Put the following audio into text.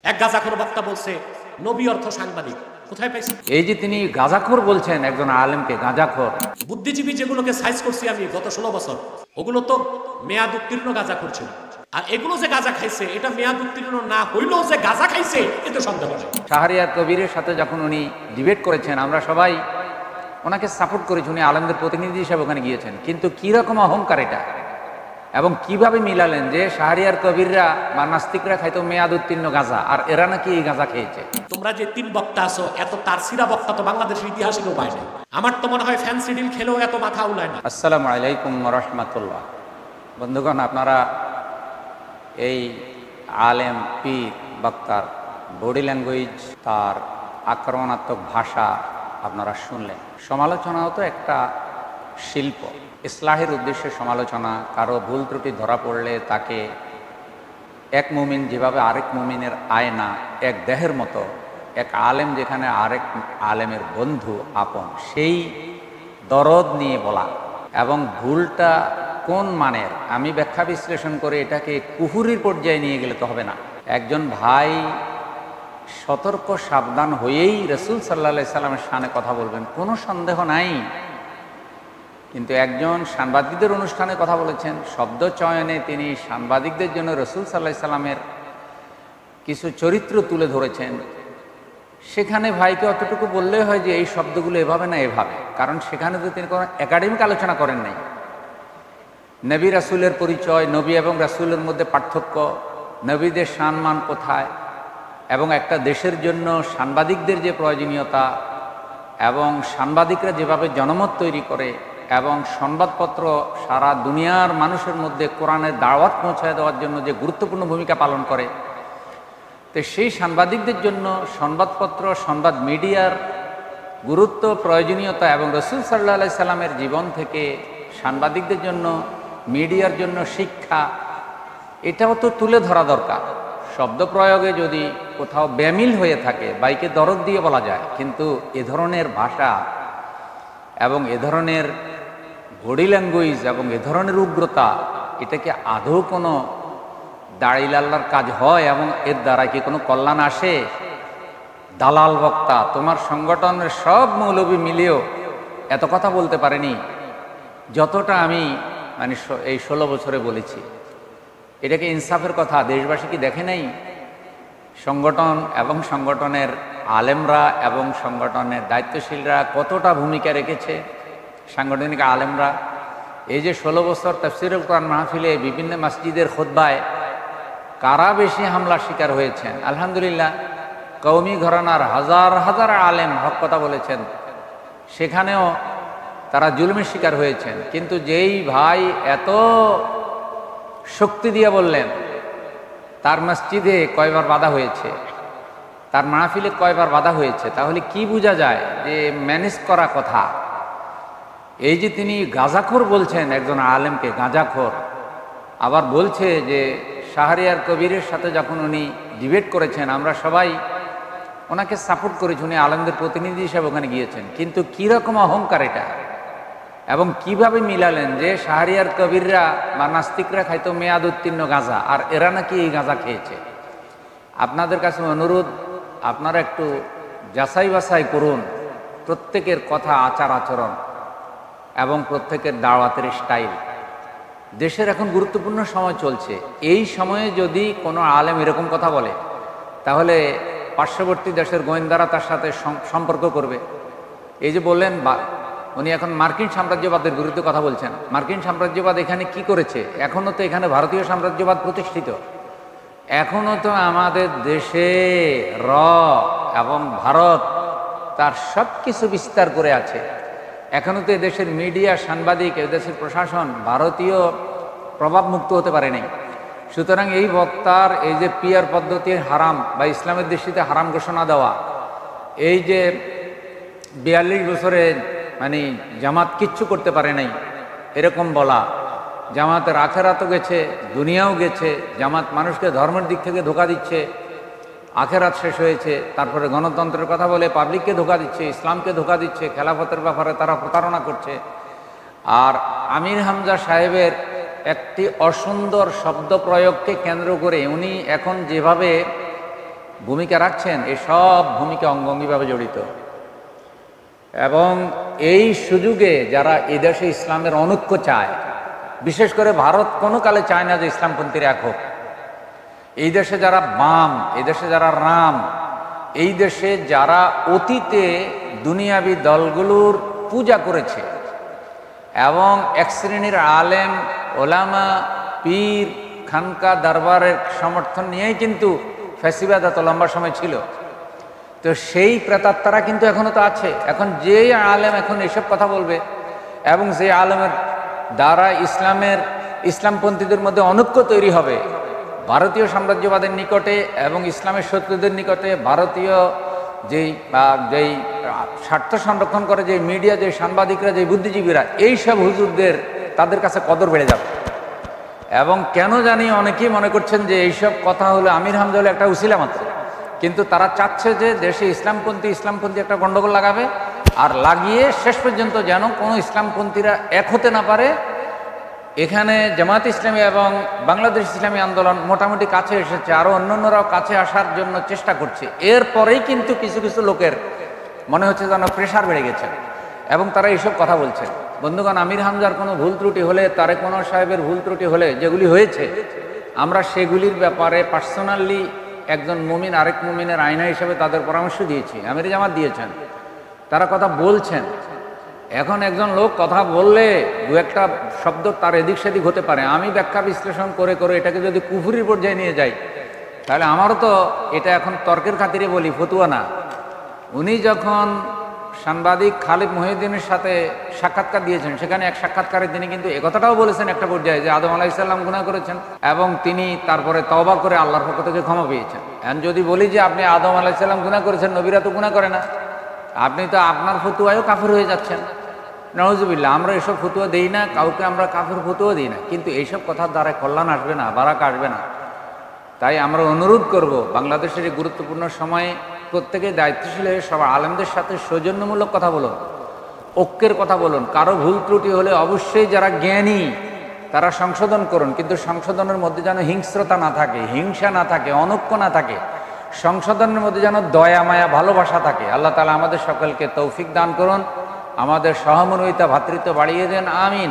এক গাঁজাখোর বক্তা বলছে নবী অর্থ সাংবাদিক। কোথায় পাইছেন? এই যে তিনি গাঁজাখোর বলছেন একজন আলেমকে গাঁজাখোর। বুদ্ধিজীবী যেগুলোকে সাইজ করছি আমি গত 16 বছর, ওগুলো তো মেয়াদ উত্তীর্ণ গাঁজাখোর ছিল। আর এগুলো যে গাঁজা খাইছে এটা মেয়াদ উত্তীর্ণ না হইলেও যে গাঁজা খাইছে এতে সন্দেহ নেই। শাহরিয়ার কবিরের সাথে যখন উনি ডিবেট করেছেন, আমরা সবাই ওনাকে সাপোর্ট করেছি, উনি আলেমদের প্রতিনিধি হিসেবে ওখানে গিয়েছেন। কিন্তু কীরকম অহংকার এটা, এবং কিভাবে মিলালেন যে শাহরিয়ার কবিররা বা নাস্তিকরা খাইতো মেয়াদ উত্তীর্ণ গাঁজা, আর এরা নাকি এই গাঁজা খেয়েছে। তোমরা যে 3 বক্তা আছো, এত তারসিরা বক্তা তো বাংলাদেশের ইতিহাসে কেউ পায় নাই। আমার তো মনে হয় ফ্যান্সি ডিল খেলেও এত মাথা উলায় না। আসসালামু আলাইকুম রহমতুল্লাহ। বন্ধুগণ, আপনারা এই আলেম পীর বক্তার বডি ল্যাঙ্গুয়েজ, তার আক্রমণাত্মক ভাষা আপনারা শুনলেন। সমালোচনাও তো একটা শিল্প, ইসলাহের উদ্দেশ্যে সমালোচনা। কারো ভুল ত্রুটি ধরা পড়লে তাকে এক মুমিন যেভাবে আরেক মুমিনের আয়না, এক দেহের মতো, এক আলেম যেখানে আরেক আলেমের বন্ধু আপন, সেই দরদ নিয়ে বলা। এবং ভুলটা কোন মানের আমি ব্যাখ্যা বিশ্লেষণ করে এটাকে কুহুরির পর্যায়ে নিয়ে গেলে তো হবে না। একজন ভাই সতর্ক সাবধান হয়েই রসুল সাল্লাহ সাল্লামের শানে কথা বলবেন, কোনো সন্দেহ নাই। কিন্তু একজন সাংবাদিকদের অনুষ্ঠানে কথা বলেছেন, শব্দ চয়নে তিনি সাংবাদিকদের জন্য রসুল সাল্লাহ সাল্লামের কিছু চরিত্র তুলে ধরেছেন। সেখানে ভাইকে অতটুকু বললে হয় যে এই শব্দগুলো এভাবে না এভাবে, কারণ সেখানে তো তিনি কোনো একাডেমিক আলোচনা করেন নাই। নবী রাসূলের পরিচয়, নবী এবং রাসূলের মধ্যে পার্থক্য, নবীদের সম্মান কোথায়, এবং একটা দেশের জন্য সাংবাদিকদের যে প্রয়োজনীয়তা, এবং সাংবাদিকরা যেভাবে জনমত তৈরি করে এবং সংবাদপত্র সারা দুনিয়ার মানুষের মধ্যে কোরআনের দাওয়াত পৌঁছায় দেওয়ার জন্য যে গুরুত্বপূর্ণ ভূমিকা পালন করে, তো সেই সাংবাদিকদের জন্য সংবাদপত্র, সংবাদ মিডিয়ার গুরুত্ব, প্রয়োজনীয়তা এবং রসুল সাল্লাল্লাহু সাল্লামের জীবন থেকে সাংবাদিকদের জন্য, মিডিয়ার জন্য শিক্ষা, এটাও তো তুলে ধরা দরকার। শব্দ প্রয়োগে যদি কোথাও বেমিল হয়ে থাকে, বাইকে দরদ দিয়ে বলা যায়, কিন্তু এ ধরনের ভাষা এবং এ ধরনের বডি ল্যাঙ্গুয়েজ এবং এ ধরনের উগ্রতা, এটা কি আদৌ কোনো দাঁড়িয়ে আল্লাহর কাজ হয় এবং এর দ্বারা কি কোনো কল্যাণ আসে? দালাল বক্তা, তোমার সংগঠনের সব মৌলবী মিলেও এত কথা বলতে পারেনি যতটা আমি এই 16 বছরে বলেছি। এটাকে ইনসাফের কথা দেশবাসী কি দেখে নাই? সংগঠন এবং সংগঠনের আলেমরা এবং সংগঠনের দায়িত্বশীলরা কতটা ভূমিকা রেখেছে, সাংগঠনিক আলেমরা। এই যে 16 বছর তাফসীরুল কোরআন মাহফিলে, বিভিন্ন মসজিদের খুতবায় কারা বেশি হামলার শিকার হয়েছেন? আলহামদুলিল্লাহ, কওমি ঘরানার হাজার হাজার আলেম হক কথা বলেছেন, সেখানেও তারা জুলুমের শিকার হয়েছেন। কিন্তু যেই ভাই এত শক্তি দিয়ে বললেন, তার মসজিদে কয়বার বাধা হয়েছে, তার মাহফিলে কয়বার বাধা হয়েছে, তাহলে কি বোঝা যায় যে ম্যানেজ করা কথা। এই যে তিনি গাঁজাখোর বলছেন একজন আলেমকে গাঁজাখোর, আবার বলছে যে শাহরিয়ার কবিরের সাথে যখন উনি ডিবেট করেছেন, আমরা সবাই ওনাকে সাপোর্ট করেছি, উনি আলেমদের প্রতিনিধি হিসেবে ওখানে গিয়েছেন। কিন্তু কীরকম অহংকার এটা, এবং কিভাবে মিলালেন যে শাহরিয়ার কবিররা বা নাস্তিকরা খাইতো মেয়াদ উত্তীর্ণ গাঁজা, আর এরা নাকি এই গাঁজা খেয়েছে। আপনাদের কাছে অনুরোধ, আপনারা একটু যাচাই বাছাই করুন প্রত্যেকের কথা, আচার আচরণ এবং প্রত্যেকের দাওয়াতের স্টাইল। দেশের এখন গুরুত্বপূর্ণ সময় চলছে, এই সময়ে যদি কোনো আলেম এরকম কথা বলে, তাহলে পার্শ্ববর্তী দেশের গোয়েন্দারা তার সাথে সম্পর্ক করবে। এই যে বললেন উনি এখন মার্কিন সাম্রাজ্যবাদের বিরুদ্ধে কথা বলছেন। মার্কিন সাম্রাজ্যবাদ এখানে কি করেছে? এখনও তো এখানে ভারতীয় সাম্রাজ্যবাদ প্রতিষ্ঠিত। এখনও তো আমাদের দেশে এবং ভারত তার সব কিছু বিস্তার করে আছে। এখনও তো এদেশের মিডিয়া, সাংবাদিক, এদেশের প্রশাসন ভারতীয় প্রভাব মুক্ত হতে পারে নাই। সুতরাং এই বক্তার এই যে পিয়ার পদ্ধতি হারাম বা ইসলামের দৃষ্টিতে হারাম ঘোষণা দেওয়া, এই যে 42 বছরে জামাত কিচ্ছু করতে পারে নাই এরকম বলা, জামাতের আখেরাতও গেছে, দুনিয়াও গেছে, জামাত মানুষকে ধর্মের দিক থেকে ধোঁকা দিচ্ছে, আখেরাত শেষ হয়েছে, তারপরে গণতন্ত্রের কথা বলে পাবলিককে ধোঁকা দিচ্ছে, ইসলামকে ধোঁকা দিচ্ছে, খেলাফতের ব্যাপারে তারা প্রতারণা করছে। আর আমির হামজা সাহেবের একটি অসুন্দর শব্দ প্রয়োগকে কেন্দ্র করে উনি এখন যেভাবে ভূমিকা রাখছেন, এই সব ভূমিকা অঙ্গাঙ্গিভাবে জড়িত। এবং এই সুযোগে যারা এই দেশে ইসলামের অনৈক্য চায়, বিশেষ করে ভারত কোনো কালে চায় না যে ইসলামপন্থীর এক হোক। এই দেশে যারা বাম, এই দেশে যারা রাম, এই দেশে যারা অতীতে দুনিয়াবি দলগুলোর পূজা করেছে এবং এক শ্রেণীর আলেম, ওলামা, পীর, খানকা দরবারের সমর্থন নিয়েই কিন্তু ফ্যাসিবাদ এত লম্বা সময় ছিল, তো সেই প্রেতাত্মারা কিন্তু এখনো তো আছে। এখন যে আলেম এখন এসব কথা বলবে এবং যে আলেমের দ্বারা ইসলামপন্থীদের মধ্যে অনৈক্য তৈরি হবে, ভারতীয় সাম্রাজ্যবাদের নিকটে এবং ইসলামের শত্রুদের নিকটে ভারতীয় যেই স্বার্থ সংরক্ষণ করে যে মিডিয়া, যে সাংবাদিকরা, যে বুদ্ধিজীবীরা, এইসব হুজুরদের তাদের কাছে কদর বেড়ে যাবে। এবং কেন জানি অনেকেই মনে করছেন যে এইসব কথা হলো আমির হামজা হলো একটা উসিলা মাত্র, কিন্তু তারা চাচ্ছে যে দেশে ইসলামপন্থী একটা গণ্ডগোল লাগাবে, আর লাগিয়ে শেষ পর্যন্ত যেন কোনো ইসলামপন্থীরা এক হতে না পারে। এখানে জামাত ইসলামী এবং বাংলাদেশ ইসলামী আন্দোলন মোটামুটি কাছে এসেছে, আরও অন্যান্যরাও কাছে আসার জন্য চেষ্টা করছে। এরপরেই কিন্তু কিছু কিছু লোকের মনে হচ্ছে যেন প্রেশার বেড়ে গেছে এবং তারা এইসব কথা বলছে। বন্ধুগণ, আমির হামজার কোনো ভুল ত্রুটি হলে, তারেক মনোহর সাহেবের ভুল ত্রুটি হলে, যেগুলি হয়েছে, আমরা সেগুলির ব্যাপারে পার্সোনালি একজন মুমিন আরেক মুমিনের আয়না হিসেবে তাদের পরামর্শ দিয়েছি, আমির জামাত দিয়েছেন, তারা কথা বলছেন। এখন একজন লোক কথা বললে দু একটা শব্দ তার এদিক সেদিক হতে পারে, আমি ব্যাখ্যা বিশ্লেষণ করে করে এটাকে যদি কুফুরির পর্যায়ে নিয়ে যাই, তাহলে আমারও তো এটা এখন তর্কের খাতিরে বলি, ফতুয়া না। উনি যখন সাংবাদিক খালিদ মহিউদ্দিনের সাথে সাক্ষাৎকার দিয়েছেন, সেখানে এক সাক্ষাৎকারে তিনি কিন্তু একথাটাও বলেছেন একটা পর্যায়ে যে আদম আলাইহিসসালাম গুনাহ করেছেন এবং তিনি তারপরে তওবা করে আল্লাহর পক্ষ থেকে ক্ষমা পেয়েছেন। এখন যদি বলি যে আপনি আদম আলাইহিসসালাম গুনাহ করেছেন, নবীরা তো গুনাহ করে না, আপনি তো আপনার ফতুয়ায়ও কাফির হয়ে যাচ্ছেন। নাউজুবিল্লাহ, আমরা এসব ফতুয়া দিই না, কাউকে আমরা কাফির ফতুয়া দিই না, কিন্তু এইসব কথার দ্বারা কল্যাণ আসবে না, বারাকা আসবে না। তাই আমরা অনুরোধ করব, বাংলাদেশের এই গুরুত্বপূর্ণ সময়ে প্রত্যেকে দায়িত্বশীল হয়ে সব আলেমদের সাথে সৌজন্যমূলক কথা বলুন, ঐক্যের কথা বলুন। কারো ভুল ত্রুটি হলে অবশ্যই যারা জ্ঞানী তারা সংশোধন করুন, কিন্তু সংশোধনের মধ্যে যেন হিংস্রতা না থাকে, হিংসা না থাকে, অনৈক্য না থাকে। সংশোধনের মধ্যে যেন দয়া, মায়া, ভালোবাসা থাকে। আল্লাহ তাআলা আমাদের সকলকে তৌফিক দান করুন, আমাদের সহমর্মিতা, ভ্রাতৃত্ব বাড়িয়ে দেন। আমিন।